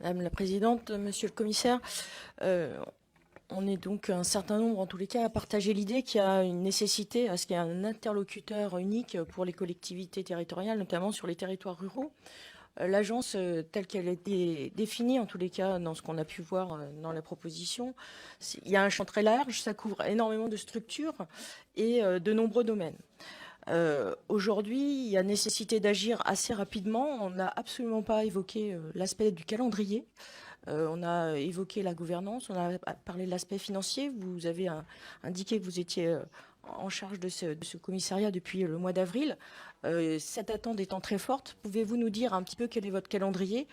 Madame la présidente, monsieur le commissaire, euh, on est donc un certain nombre, en tous les cas, à partager l'idée qu'il y a une nécessité à ce qu'il y ait un interlocuteur unique pour les collectivités territoriales, notamment sur les territoires ruraux. L'agence, telle qu'elle a été définie, en tous les cas, dans ce qu'on a pu voir dans la proposition, il y a un champ très large, ça couvre énormément de structures et de nombreux domaines. Aujourd'hui, il y a nécessité d'agir assez rapidement. On n'a absolument pas évoqué l'aspect du calendrier. On a évoqué la gouvernance, on a parlé de l'aspect financier. Vous avez indiqué que vous étiez en charge de ce commissariat depuis le mois d'avril. Cette attente étant très forte, pouvez-vous nous dire un petit peu quel est votre calendrier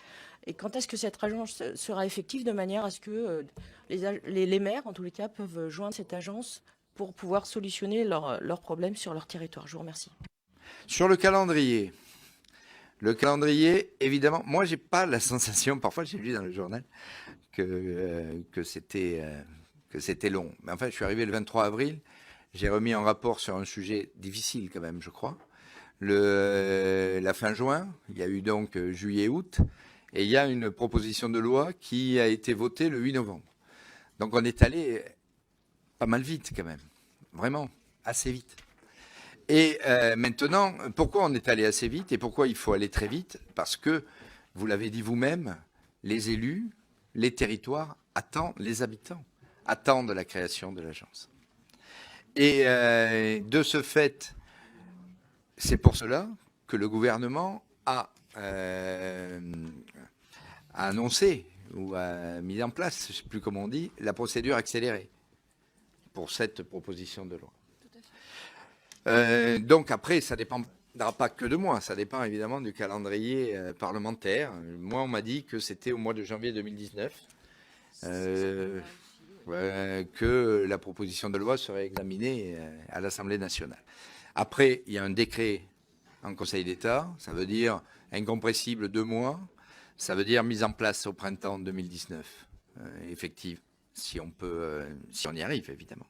et quand est-ce que cette agence sera effective de manière à ce que les maires, en tous les cas, peuvent joindre cette agence pour pouvoir solutionner leurs problèmes sur leur territoire? Je vous remercie. Sur le calendrier, évidemment, moi, j'ai pas la sensation, parfois j'ai lu dans le journal, que c'était long. Mais enfin, je suis arrivé le 23 avril, j'ai remis un rapport sur un sujet difficile quand même, je crois. La fin juin, il y a eu donc juillet-août, et il y a une proposition de loi qui a été votée le 8 novembre. Donc on est allé pas mal vite quand même, vraiment, assez vite. Et maintenant, pourquoi on est allé assez vite et pourquoi il faut aller très vite? Parce que, vous l'avez dit vous-même, les élus, les territoires attendent, les habitants attendent la création de l'agence. Et de ce fait, c'est pour cela que le gouvernement a annoncé ou a mis en place, je ne sais plus comment on dit, la procédure accélérée pour cette proposition de loi. Donc après, ça ne dépendra pas que de moi, ça dépend évidemment du calendrier parlementaire. Moi, on m'a dit que c'était au mois de janvier 2019 que la proposition de loi serait examinée à l'Assemblée nationale. Après, il y a un décret en Conseil d'État, ça veut dire incompressible 2 mois, ça veut dire mise en place au printemps 2019, effective, si on y arrive évidemment.